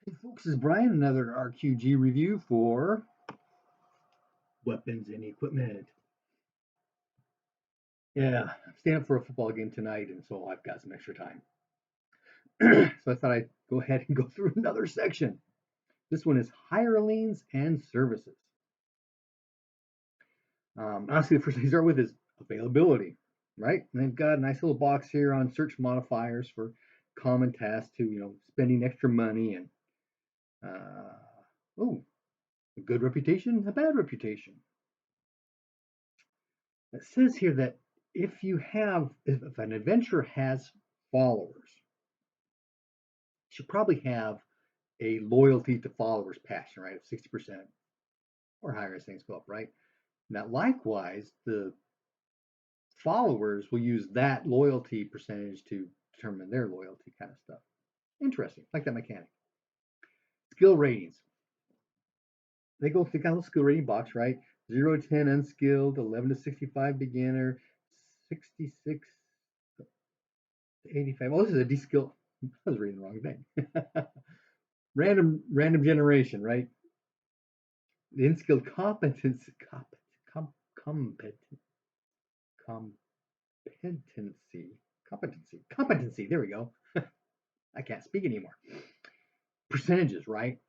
Hey folks, this is Brian, another RQG review for weapons and equipment. Yeah, I'm staying up for a football game tonight, and so I've got some extra time. So I thought I'd go ahead and go through another section. This one is hirelings and services. Honestly, the first thing to start with is availability, right? And they've got a nice little box here on search modifiers for common tasks to, spending extra money and, oh, a good reputation, a bad reputation. It says here that if an adventurer has followers, you should probably have a loyalty to followers passion, right, of 60% or higher as things go up, right? Now, likewise, the followers will use that loyalty percentage to determine their loyalty kind of stuff. Interesting, like that mechanic. Skill ratings. They got a little skill rating box, right? 0 to 10 unskilled, 11 to 65 beginner, 66 to 85. Oh, this is a D-skill. I was reading the wrong thing. random generation, right? The unskilled competence, competent, competency. There we go. I can't speak anymore. Percentages, right?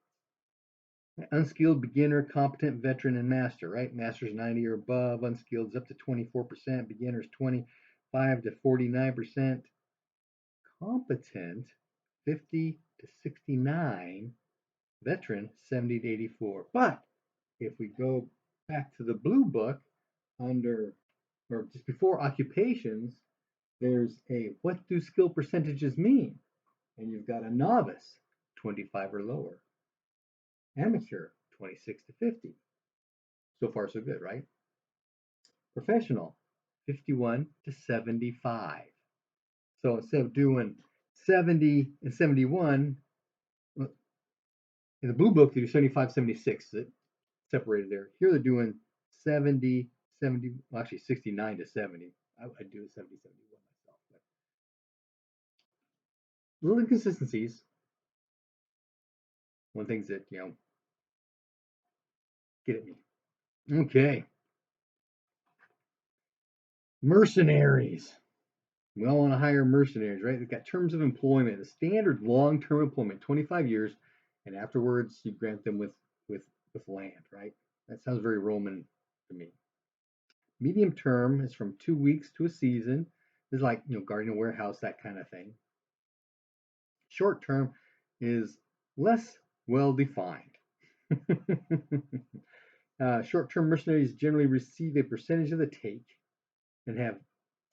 Unskilled, beginner, competent, veteran, and master, right? Master's 90 or above. Unskilled is up to 24%. Beginner's 25 to 49%. Competent, 50 to 69. Veteran, 70 to 84. But if we go back to the blue book under, or just before occupations, there's a what do skill percentages mean? And you've got a novice, 25 or lower. Amateur, 26 to 50. So far, so good, right? Professional, 51 to 75. So instead of doing 70 and 71, in the blue book, they do 75, 76. It separated there. Here they're doing 70, 70, well, actually 69 to 70. I'd do a 70, 71 myself. But little inconsistencies. One things that, get at me. Okay. Mercenaries. We all want to hire mercenaries, right? They've got terms of employment, the standard long-term employment, 25 years, and afterwards you grant them with land, right? That sounds very Roman to me. Medium term is from 2 weeks to a season. It's like, guarding a warehouse, that kind of thing. Short term is less well defined. Short term mercenaries generally receive a percentage of the take and have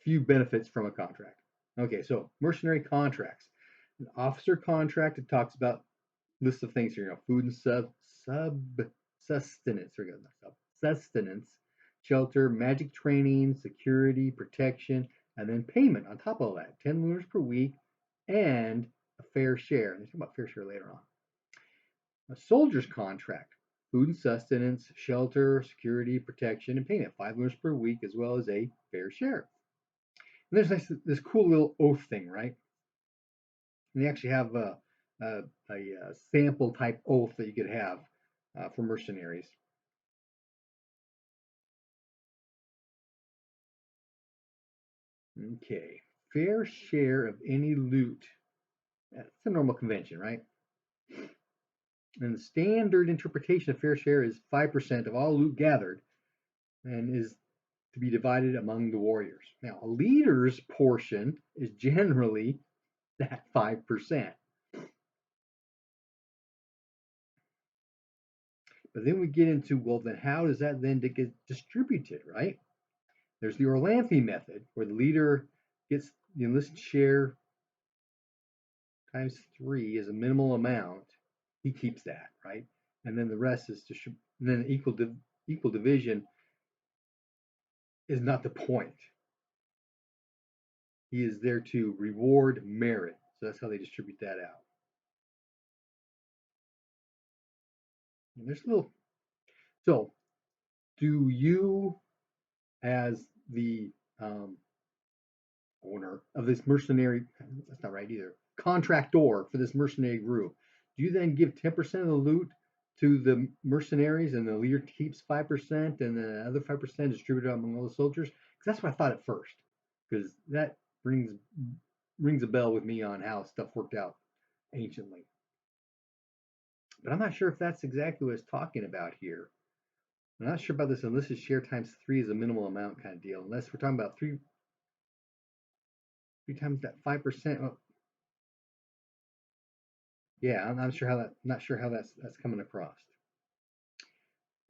few benefits from a contract. Okay, so mercenary contracts. An officer contract, it talks about lists of things here, food and sustenance, sustenance, shelter, magic training, security, protection, and then payment on top of that, 10 lunars per week, and a fair share. And we'll talk about fair share later on. A soldier's contract, food and sustenance, shelter, security, protection, and payment, 5 lunars per week, as well as a fair share. And there's this cool little oath thing, right? And they actually have a sample type oath that you could have for mercenaries. Okay, fair share of any loot. That's a normal convention, right? And the standard interpretation of fair share is 5% of all loot gathered and is to be divided among the warriors. Now, a leader's portion is generally that 5%. But then we get into, well, then how does that then get distributed, right? There's the Orlanthi method, where the leader gets the enlisted share times 3 is a minimal amount. He keeps that, right? And then the rest is then equal division is not the point. He is there to reward merit. So that's how they distribute that out. And there's a little. So, do you, as the owner of this mercenary, that's not right either, contractor for this mercenary group, Do you then give 10% of the loot to the mercenaries and the leader keeps 5% and the other 5% distributed among all the soldiers? Because that's what I thought at first. Because that rings a bell with me on how stuff worked out anciently. But I'm not sure if that's exactly what it's talking about here. I'm not sure about this unless it's share times 3 is a minimal amount kind of deal. Unless we're talking about three times that 5%. Oh, yeah, I'm not sure how that's coming across.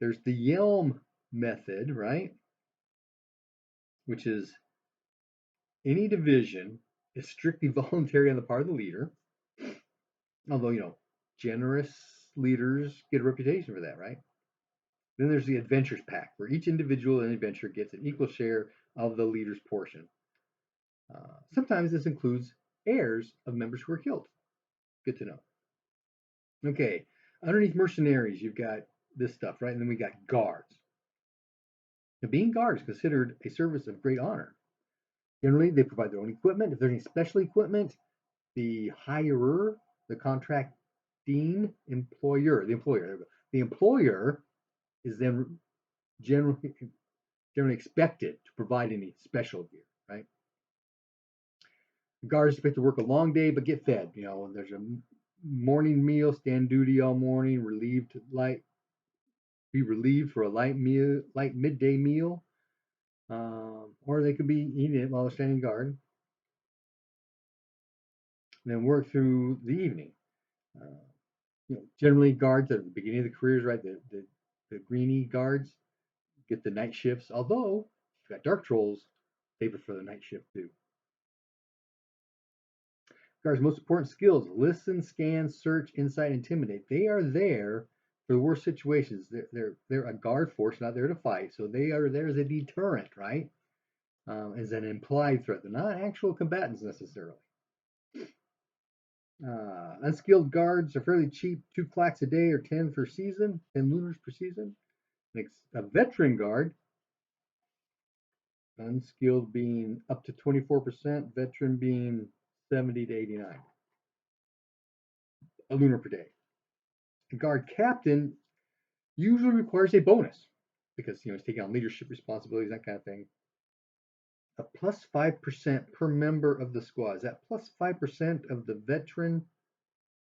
There's the Yelm method, right? Which is any division is strictly voluntary on the part of the leader. Although, generous leaders get a reputation for that, right? Then there's the Adventures Pack, where each individual in an adventure gets an equal share of the leader's portion. Sometimes this includes heirs of members who were killed. Good to know. Okay, underneath mercenaries, you've got this stuff, right? And then we got guards. Now, being guards is considered a service of great honor. Generally, they provide their own equipment. If there's any special equipment, the hirer, the contracting employer, the employer is then generally expected to provide any special gear, right? Guards expect to work a long day but get fed. There's a morning meal, stand duty all morning, be relieved for a light midday meal, or they could be eating it while they're standing guard, and then work through the evening. Generally guards at the beginning of the careers, right? The greenie guards get the night shifts. Although if you've got dark trolls, they prefer the night shift too. Guards' most important skills: listen, scan, search, insight, intimidate. They are there for the worst situations. They're a guard force, not there to fight. So they are there as a deterrent, right? As an implied threat. They're not actual combatants necessarily. Unskilled guards are fairly cheap, 2 clacks a day or 10 per season, 10 lunars per season. A veteran guard, unskilled being up to 24%, veteran being 70 to 89. A lunar per day. A guard captain usually requires a bonus because he's taking on leadership responsibilities, that kind of thing. A plus 5% per member of the squad. Is that plus 5% of the veteran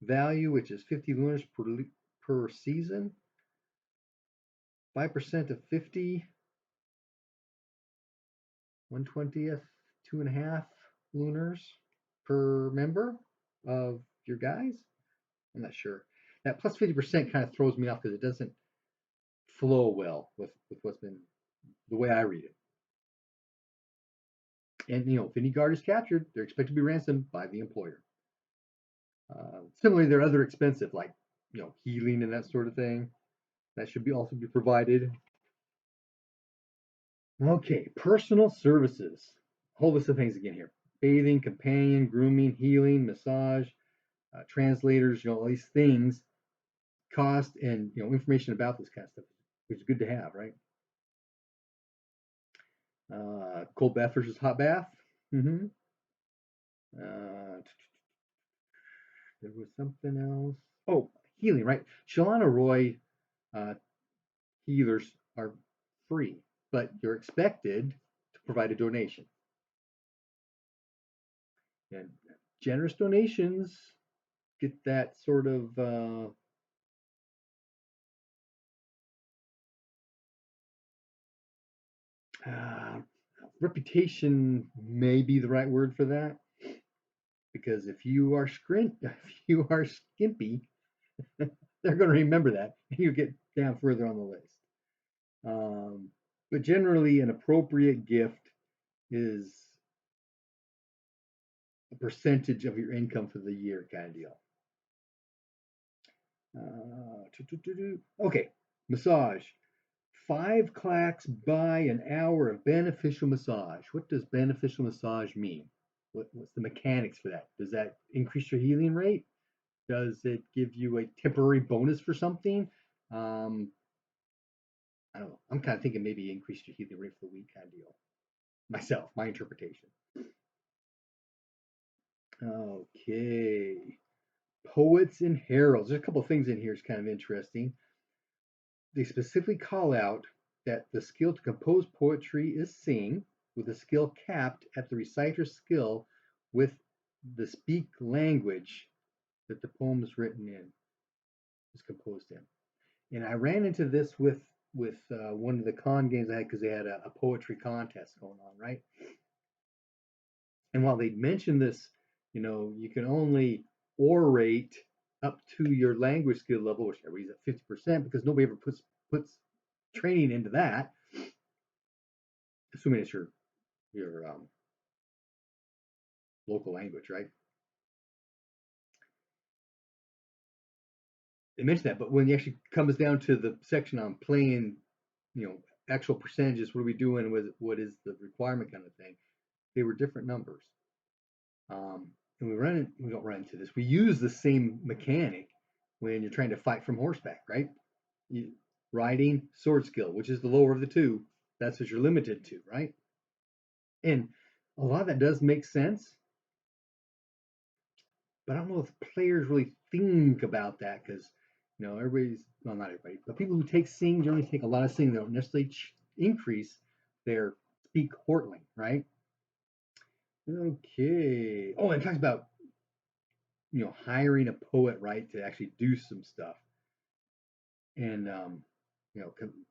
value, which is 50 lunars per season? 5% of 50, 1/20th, 2.5 lunars per member of your guys? I'm not sure. That plus 50% kind of throws me off because it doesn't flow well with what's been the way I read it. And if any guard is captured, they're expected to be ransomed by the employer. Similarly, there are other expensive like healing and that sort of thing that should also be provided. Okay, personal services. Whole list of things again here: bathing, companion, grooming, healing, massage, translators. All these things cost, and information about this kind of stuff, which is good to have, right? Cold bath versus hot bath. Mm-hmm. There was something else. Oh, healing, right? Shalana Roy healers are free, but you're expected to provide a donation. And generous donations get that sort of reputation may be the right word for that, because if you are skimpy, they're going to remember that, and you get down further on the list. But generally, an appropriate gift is a percentage of your income for the year, kind of deal. Okay, massage. 5 clacks by an hour of beneficial massage. What does beneficial massage mean? What's the mechanics for that? Does that increase your healing rate? Does it give you a temporary bonus for something? I don't know. I'm kind of thinking maybe increase your healing rate for the week kind of deal. Myself, my interpretation. Okay. Poets and heralds. There's a couple of things in here that's kind of interesting. They specifically call out that the skill to compose poetry is sing, with the skill capped at the reciter's skill with the speak language that the poem is written in, is composed in. And I ran into this with one of the con games I had because they had a poetry contest going on, right? And while they mentioned this, you can only orate up to your language skill level, which everybody's at 50%, because nobody ever puts training into that, assuming it's your local language, right? They mentioned that, but when it actually comes down to the section on playing, actual percentages, what are we doing with what is the requirement kind of thing, they were different numbers. And we don't run into this. We use the same mechanic when you're trying to fight from horseback, right? Riding, sword skill, which is the lower of the two, that's what you're limited to, right? And a lot of that does make sense, but I don't know if players really think about that because, everybody's, well, not everybody, but people who take sing generally take a lot of sing. They don't necessarily increase their speak hortling, right? Okay. Oh, and it talks about hiring a poet, right, to actually do some stuff and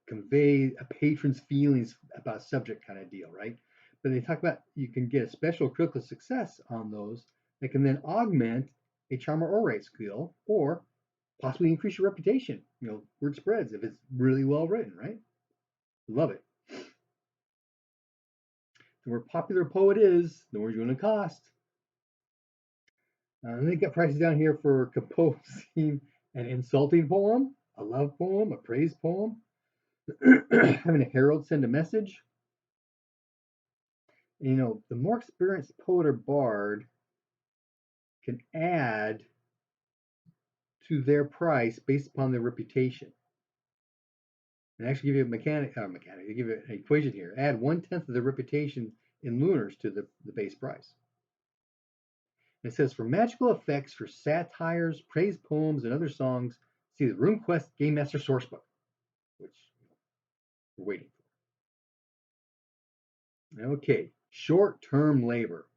convey a patron's feelings about a subject kind of deal, right? But they talk about you can get a special critical success on those that can then augment a charm or orate skill or possibly increase your reputation. Word spreads if it's really well written, right? Love it. The more popular a poet is, the more you're going to cost. And they got prices down here for composing an insulting poem, a love poem, a praise poem, having a herald send a message. The more experienced poet or bard can add to their price based upon their reputation. And actually give you a mechanic, they give you an equation here. Add 1/10 of the reputation in lunars to the base price. And it says for magical effects for satires, praise poems, and other songs, see the RuneQuest Game Master Sourcebook, which we're waiting for. Okay, short-term labor,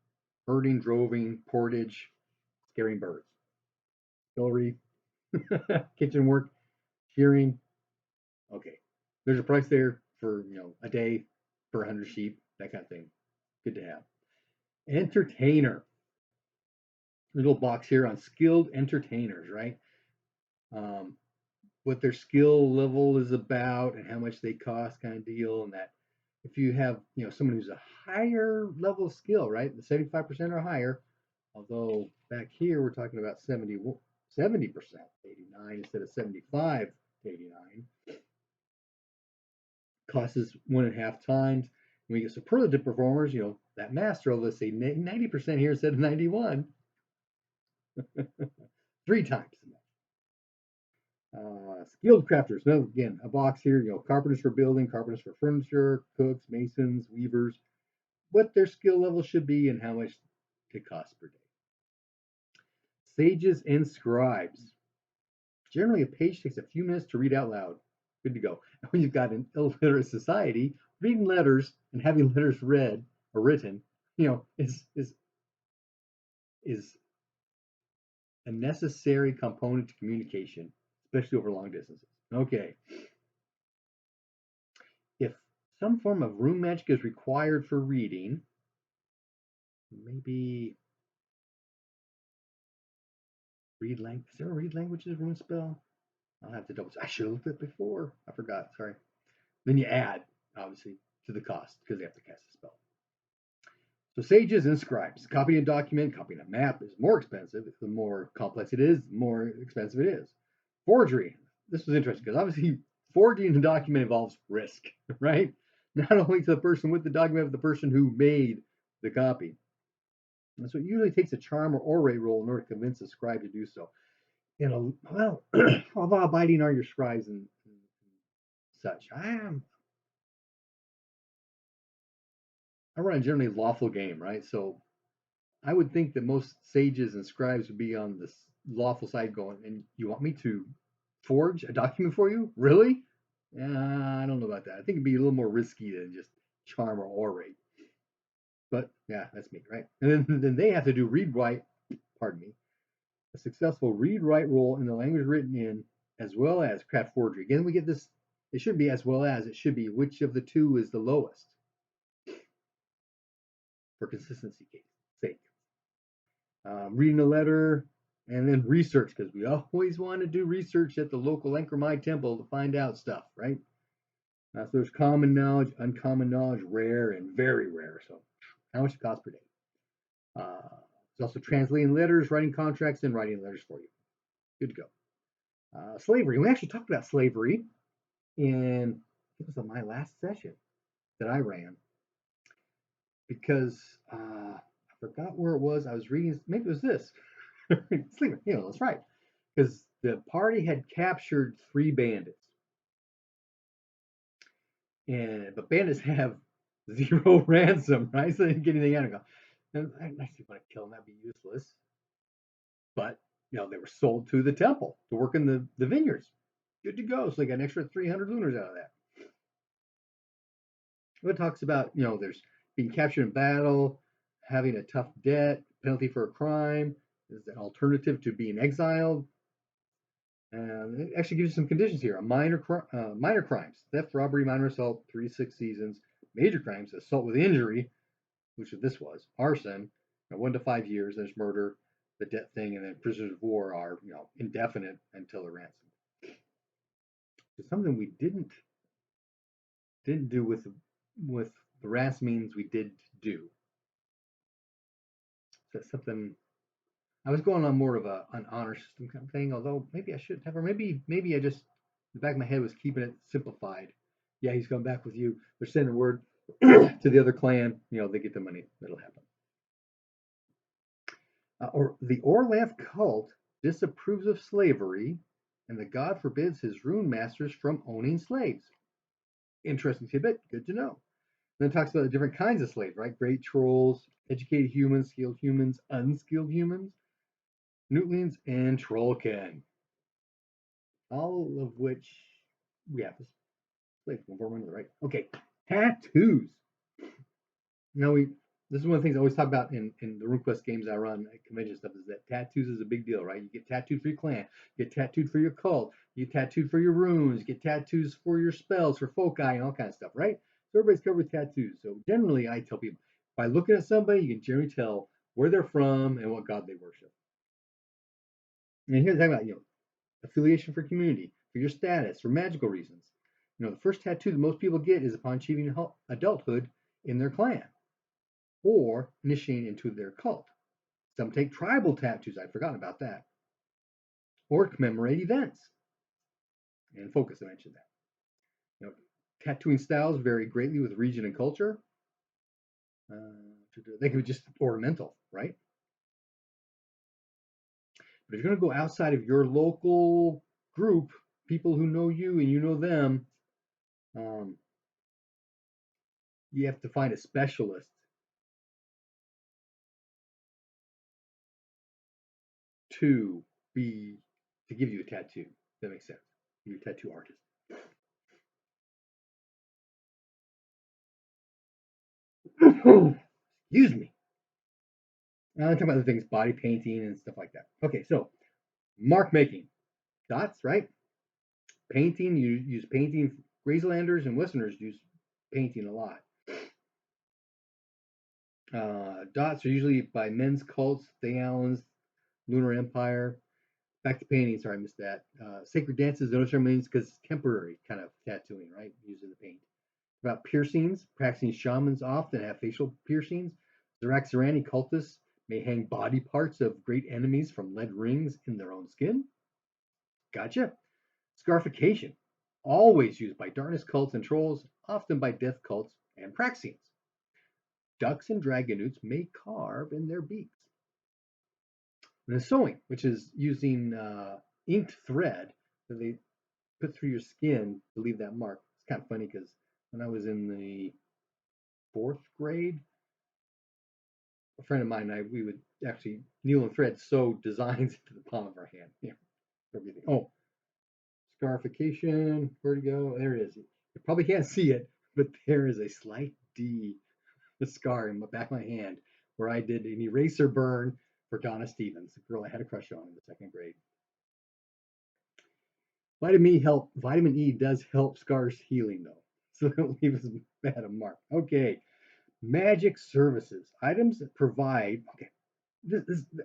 herding, droving, portage, scaring birds, artillery, kitchen work, shearing. Okay, there's a price there for a day for 100 sheep, that kind of thing. Good to have. Entertainer. Little box here on skilled entertainers, right? Um, what their skill level is about and how much they cost, kind of deal, and that if you have someone who's a higher level skill, right, the 75% or higher, although back here we're talking about 70% 89 instead of 75 to 89, costs us 1.5 times. When we get superlative performers, that master, let's say 90% here instead of 91, 3 times. Skilled crafters. Now, again, a box here, carpenters for building, carpenters for furniture, cooks, masons, weavers, what their skill level should be and how much it costs per day. Sages and scribes. Generally, a page takes a few minutes to read out loud. Good to go. When you've got an illiterate society, reading letters and having letters read or written, is a necessary component to communication, especially over long distances. Okay. If some form of rune magic is required for reading, maybe read language. Is there a read languages rune spell? I'll have to double check. I should have looked at it before. I forgot. Sorry. Then you add, obviously, to the cost because they have to cast a spell. So sages and scribes. Copying a document, copying a map is more expensive. The more complex it is, the more expensive it is. Forgery. This was interesting because obviously forging a document involves risk, right? Not only to the person with the document, but the person who made the copy. And so it usually takes a charm or orate roll in order to convince a scribe to do so. Well, how abiding are your scribes and such? I run a generally lawful game, right? So I would think that most sages and scribes would be on lawful side going, and you want me to forge a document for you? Really? I don't know about that. I think it'd be a little more risky than just charm or orate. But yeah, that's me, right? And then they have to do read write, pardon me, a successful read write roll in the language written in, as well as craft forgery. Again, we get this. It should be as well as. It should be which of the two is the lowest for consistency sake. Reading a letter, and then research, because we always want to do research at the local Enkromai temple to find out stuff, right? So there's common knowledge, uncommon knowledge, rare, and very rare. So how much it costs per day? Uh, there's also translating letters, writing contracts, and writing letters for you. Good to go. Slavery. We actually talked about slavery in, it was on my last session that I ran, because I forgot where it was. I was reading, maybe it was this. Slavery, that's right. Because the party had captured 3 bandits, but bandits have 0 ransom, right? So they didn't get anything out of them. I actually want to kill them; that'd be useless. But they were sold to the temple to work in the vineyards. Good to go. So they got an extra 300 lunars out of that. It talks about there's being captured in battle, having a tough debt, penalty for a crime, is an alternative to being exiled. It actually gives you some conditions here. Minor crimes: theft, robbery, minor assault, 3 to 6 seasons. Major crimes: assault with injury, which this was, arson, 1 to 5 years. There's murder, the debt thing, and then prisoners of war are indefinite until they're ransomed. It's something we didn't do with the ransomings we did do. So that's something I was going on more of an honor system kind of thing, although maybe I shouldn't have, or maybe I just, the back of my head was keeping it simplified. Yeah, he's going back with you. They're sending word to the other clan. They get the money. That'll happen. Or the Orlanth cult disapproves of slavery, and the god forbids his rune masters from owning slaves. Interesting tidbit. Good to know. Then it talks about the different kinds of slaves, right? Great trolls, educated humans, skilled humans, unskilled humans, Newtlings, and Trollkin. All of which we have to slave one another, right? Okay, tattoos. Now this is one of the things I always talk about in the RuneQuest games I run at convention stuff, is that tattoos is a big deal, right? You get tattooed for your clan, you get tattooed for your cult, you get tattooed for your runes, you get tattoos for your spells, for foci, and all kinds of stuff, right? So everybody's covered with tattoos. So generally, I tell people, by looking at somebody, you can generally tell where they're from and what god they worship. And here's the thing about affiliation for community, for your status, for magical reasons. The first tattoo that most people get is upon achieving adulthood in their clan or initiating into their cult. Some take tribal tattoos, I'd forgotten about that, or commemorate events. And Focus, I mentioned that. Tattooing styles vary greatly with region and culture. They can be just ornamental, right? But if you're going to go outside of your local group, people who know you and you know them, you have to find a specialist to give you a tattoo. That makes sense. You're a tattoo artist. Excuse me. Now I'm talking about the things, body painting and stuff like that. Okay, so mark making. Dots, right? Painting, you use painting. Gracelanders and Westerners use painting a lot. Dots are usually by men's cults, Thealans, Lunar Empire. Back to painting, sorry, I missed that. Sacred dances, those ceremonies, because temporary kind of tattooing, right? Using the paint. About piercings, practicing shamans often have facial piercings. Zaraxarani cultists may hang body parts of great enemies from lead rings in their own skin. Gotcha. Scarification, always used by darkness cults and trolls, often by death cults and Praxians. Ducks and dragonutes may carve in their beaks. And the sewing, which is using inked thread that they put through your skin to leave that mark. It's kind of funny because when I was in the 4th grade, a friend of mine and I, we would actually needle and thread sew designs into the palm of our hand. Yeah, everything. Oh, scarification. Where'd it go? There it is. You probably can't see it, but there is a slight D, the scar in the back of my hand where I did an eraser burn for Donna Stevens, the girl I had a crush on in the second grade. Vitamin E does help scars healing though, so don't leave as bad a mark. Okay, magic services, items that provide. Okay,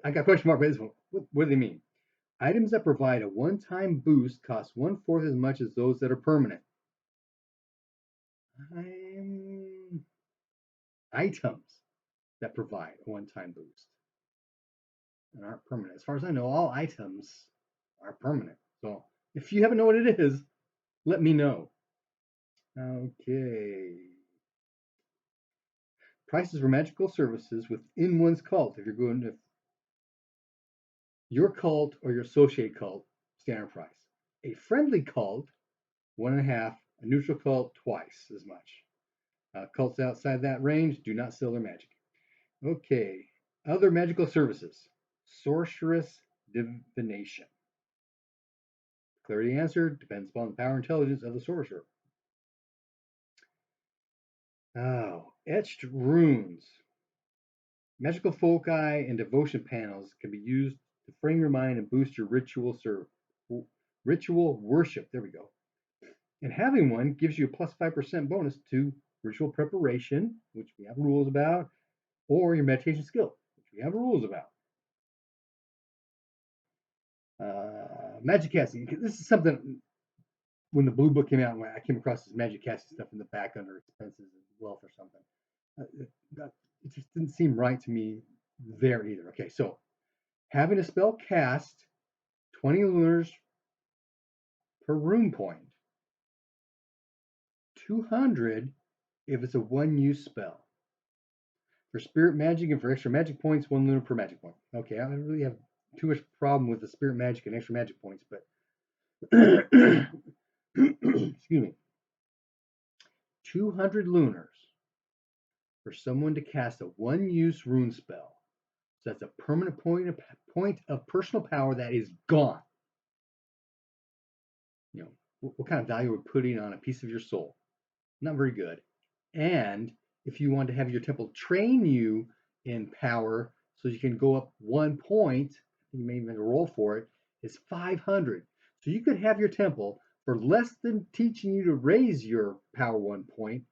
I got a question mark by this one. What do they mean? Items that provide a one-time boost cost 1/4 as much as those that are permanent. Items that provide a one-time boost and aren't permanent. As far as I know, all items are permanent. So if you haven't know what it is, let me know. Okay. Prices for magical services within one's cult. If you're going to your cult or your associate cult, standard price. A friendly cult, 1.5. A neutral cult, twice as much. Cults outside that range do not sell their magic. Okay. Other magical services. Sorceress divination. Clarity answer depends upon the power and intelligence of the sorcerer. Oh, etched runes. Magical foci and devotion panels can be used to frame your mind and boost your ritual worship. There we go. And having one gives you a plus 5% bonus to ritual preparation, which we have rules about, or your meditation skill, which we have rules about. Magic casting. This is something when the blue book came out, I came across this magic casting stuff in the back under expenses and wealth or something. It just didn't seem right to me there either. Okay, so having a spell cast 20 lunars per rune point, 200 if it's a one-use spell. For spirit magic and for extra magic points, 1 lunar per magic point. Okay, I don't really have too much problem with the spirit magic and extra magic points, but excuse me, 200 lunars for someone to cast a one-use rune spell. So that's a permanent point of personal power that is gone. You know, what kind of value are we putting on a piece of your soul? Not very good. And if you want to have your temple train you in power so you can go up 1 point, you may even roll for it, is 500. So you could have your temple for less than teaching you to raise your power 1 point,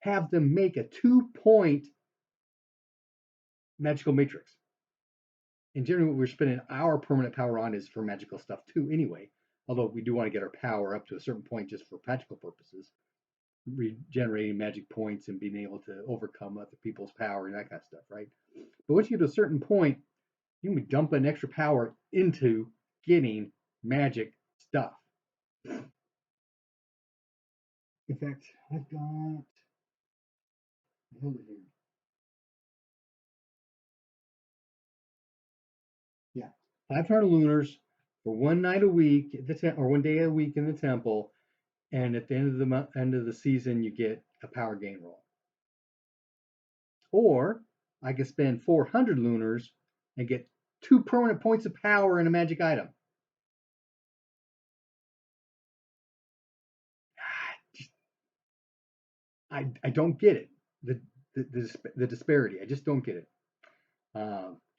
have them make a 2-point magical matrix. And generally what we're spending our permanent power on is for magical stuff too anyway, although we do want to get our power up to a certain point just for practical purposes, regenerating magic points and being able to overcome other people's power and that kind of stuff, right? But once you get to a certain point, you can be dumping extra power into getting magic stuff. In fact, I've got, hold it here. Yeah, 500 lunars for 1 night a week at the or 1 day a week in the temple, and at the end of the season, you get a power gain roll. Or I could spend 400 lunars and get 2 permanent points of power in a magic item. I don't get it. The disparity. I just don't get it.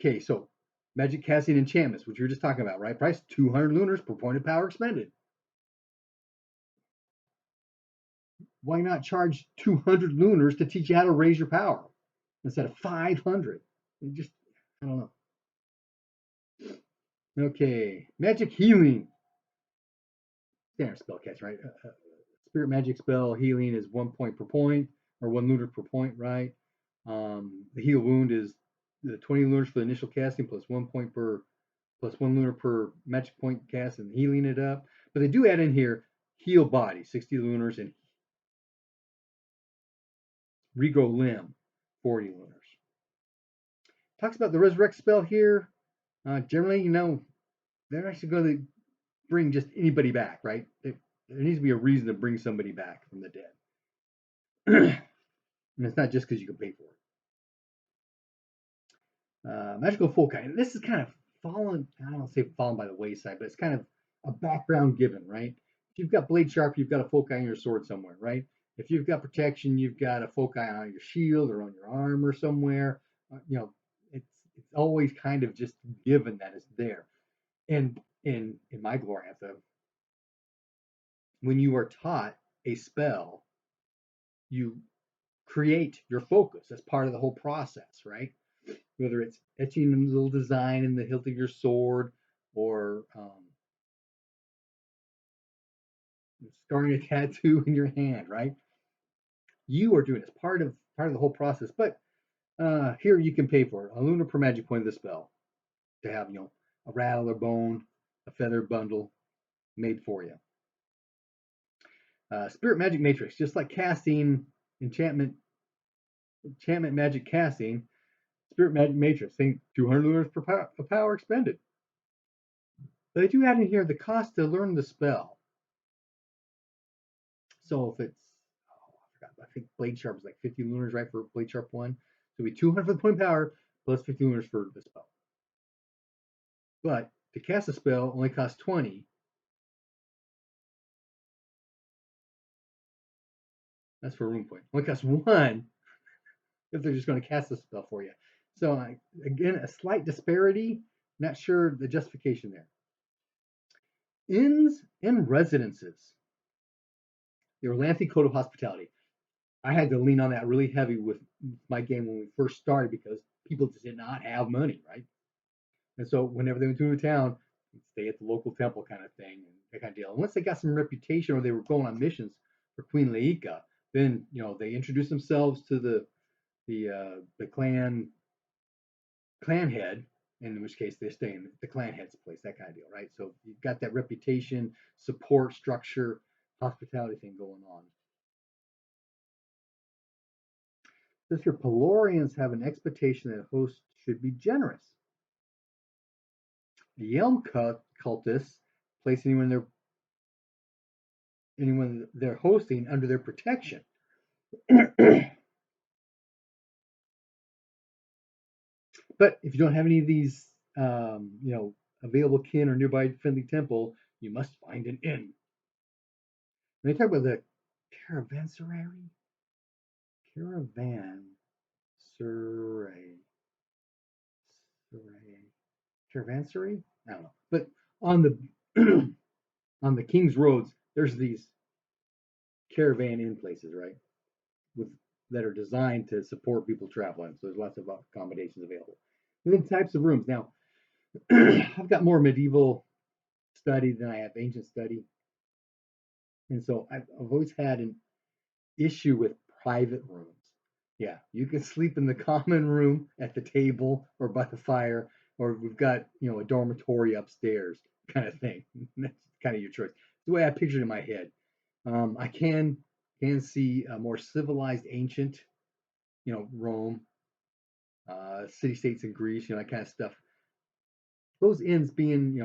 Okay, so magic casting enchantments, which we were just talking about, right? Price 200 lunars per point of power expended. Why not charge 200 lunars to teach you how to raise your power instead of 500? Just, I don't know. Okay, magic healing. Standard spell cast, right? Spirit magic spell healing is 1 point per point, or 1 lunar per point, right? The heal wound is the 20 lunars for the initial casting plus 1 point per plus 1 lunar per magic point cast and healing it up. But they do add in here heal body, 60 lunars, and regrow limb, 40 lunars. Talks about the resurrect spell here. Generally, they're actually going to bring just anybody back, right? There needs to be a reason to bring somebody back from the dead. And it's not just because you can pay for Magical foci. And this is kind of fallen, I don't say fallen by the wayside, but it's kind of a background given, right? If you've got blade sharp, you've got a foci on your sword somewhere, right? If you've got protection, you've got a foci on your shield or on your armor somewhere. It's it's always kind of just given that it's there. And in my glory anthem, when you are taught a spell, you create your focus as part of the whole process, right? Whether it's etching a little design in the hilt of your sword or scarring a tattoo in your hand, right? You are doing it as part of the whole process. But here you can pay for it. A lunar per magic point of the spell to have a rattle or bone, a feather bundle made for you. Spirit magic matrix, just like casting enchantment magic casting. Spirit magic matrix, think 200 lunars per power expended. But I do add in here the cost to learn the spell. So if it's, I forgot, I think Blade Sharp is like 50 lunars, right, for Blade Sharp 1. So it'll be 200 for the point power plus 50 lunars for the spell. But to cast a spell only costs 20. That's for a rune point. Only costs 1 if they're just going to cast a spell for you. So again, a slight disparity. Not sure the justification there. Inns and residences. The Orlanthe Code of Hospitality. I had to lean on that really heavy with my game when we first started because people just did not have money, right? And so whenever they went to a town, they'd stay at the local temple kind of thing and that kind of deal. And once they got some reputation or they were going on missions for Queen Laika, then they introduced themselves to the clan head, in which case they stay in the clan head's place, that kind of deal, right? So you've got that reputation, support structure, hospitality thing going on. This year, Pelorians have an expectation that hosts should be generous. The Yelm cultists place anyone they're hosting under their protection. But if you don't have any of these, available kin or nearby friendly temple, you must find an inn. When they talk about the caravanserai, caravanserai, caravanserai. I don't know, but on the on the King's roads, there's these caravan inn places, right? With that are designed to support people traveling. So there's lots of accommodations available. And then types of rooms. Now, I've got more medieval study than I have ancient study, and so I've always had an issue with private rooms. Yeah, you can sleep in the common room at the table or by the fire, or we've got a dormitory upstairs kind of thing. That's kind of your choice. The way I pictured it in my head. I can see a more civilized ancient, Rome, city states in Greece, that kind of stuff. Those inns being,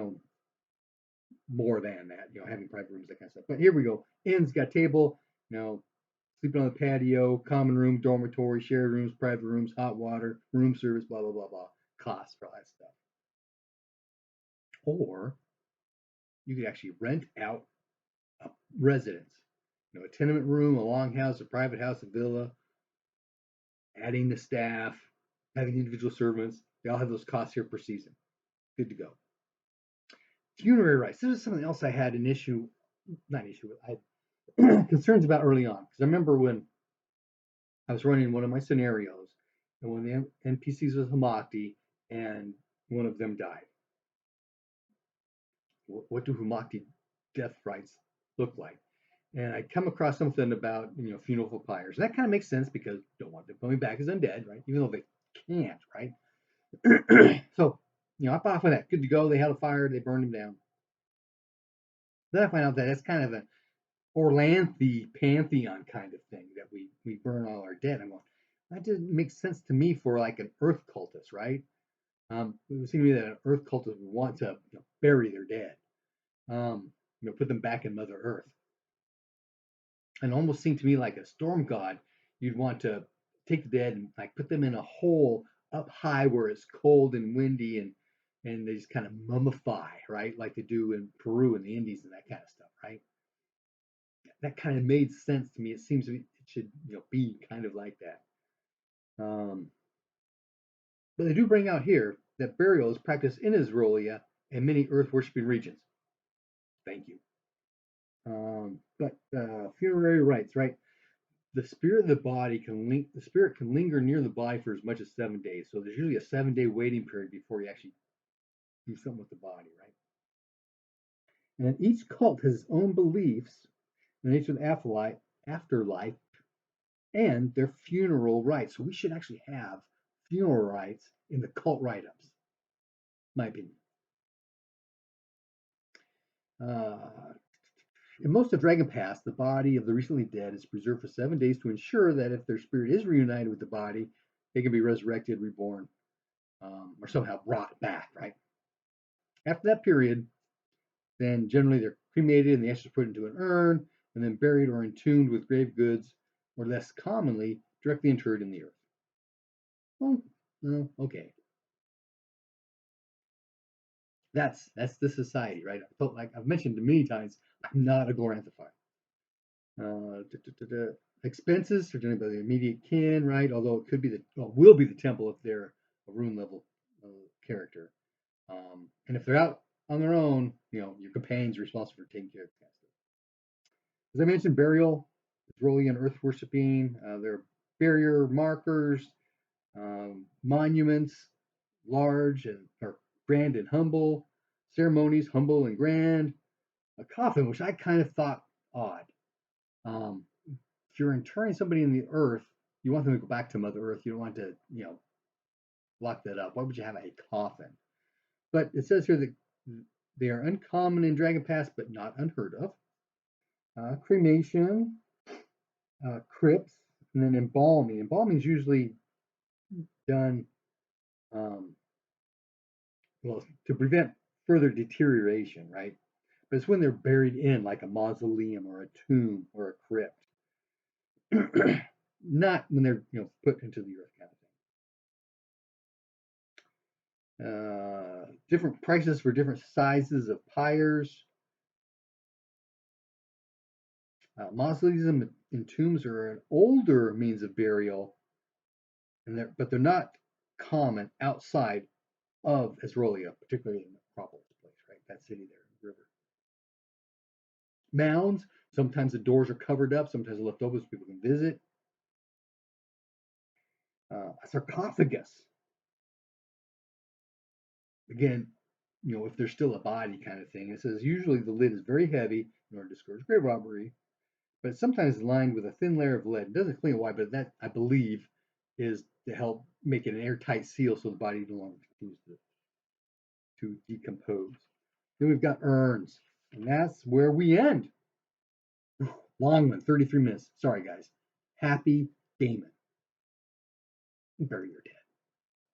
more than that, having private rooms, that kind of stuff. But here we go. Inns got table, sleeping on the patio, common room, dormitory, shared rooms, private rooms, hot water, room service, blah, blah, blah, blah. Costs for all that stuff. Or you could actually rent out a residence, a tenement room, a longhouse, a private house, a villa, adding the staff, having individual servants. They all have those costs here per season. Good to go. Funerary rites. This is something else I had an issue, not issue, I had concerns about early on. Because I remember when I was running one of my scenarios, and when the NPCs was Humakti, and one of them died. What do Humakti death rites look like? And I come across something about funeral for pyres. And that kind of makes sense because you don't want them coming back as undead, right? Even though they can't, right? So, I thought for that. Good to go. They had a fire. They burned him down. Then I find out that that's kind of an Orlanthe pantheon kind of thing that we burn all our dead. I'm going, that didn't make sense to me for like an earth cultist, right? It would seem to me that an earth cultist would want to bury their dead, put them back in Mother Earth. And it almost seemed to me like a storm god, you'd want to take the dead and like put them in a hole up high where it's cold and windy, and they just kind of mummify, right? Like they do in Peru and the Indies and that kind of stuff, right? That kind of made sense to me. It seems it should, be kind of like that. But they do bring out here that burial is practiced in Israelia and many earth worshiping regions. Thank you. But funerary rites, right? The spirit of the body the spirit can linger near the body for as much as 7 days. So there's usually a 7-day waiting period before you actually do something with the body, right? And each cult has its own beliefs in the nature of the afterlife, and their funeral rites. So we should actually have funeral rites in the cult write-ups, my opinion. In most of Dragon Pass, the body of the recently dead is preserved for 7 days to ensure that if their spirit is reunited with the body, they can be resurrected, reborn, or somehow brought back, right? After that period, then generally they're cremated and the ashes are put into an urn and then buried or entombed with grave goods, or less commonly, directly interred in the earth. Well, okay. That's the society, right? Like I've mentioned many times, I'm not a gloranthophile. Expenses are generally by the immediate kin, right? Although it could be will be the temple if they're a rune level character. And if they're out on their own, your companion's responsible for taking care of that stuff. As I mentioned, burial is really an earth worshiping. There are barrier markers, monuments, large and or grand and humble, ceremonies humble and grand, a coffin, which I kind of thought odd. If you're interring somebody in the earth, you want them to go back to Mother Earth. You don't want to, lock that up. Why would you have a coffin? But it says here that they are uncommon in Dragon Pass, but not unheard of. Cremation, crypts, and then embalming. Embalming is usually done, to prevent further deterioration, right? But it's when they're buried in like a mausoleum or a tomb or a crypt, not when they're put into the earth kind of thing. Different prices for different sizes of pyres. Mausoleums and tombs are an older means of burial, but they're not common outside of Esrolia, particularly in the Acropolis place, right? That city there, the river. Mounds, sometimes the doors are covered up, sometimes they're left open so people can visit. A sarcophagus. Again, if there's still a body kind of thing. It says usually the lid is very heavy in order to discourage grave robbery, but sometimes lined with a thin layer of lead. It doesn't explain why, but that, I believe, is to help make it an airtight seal so the body no longer continues to decompose. Then we've got urns, and that's where we end. Long one, 33 minutes. Sorry, guys. Happy Damon. Bury your dead.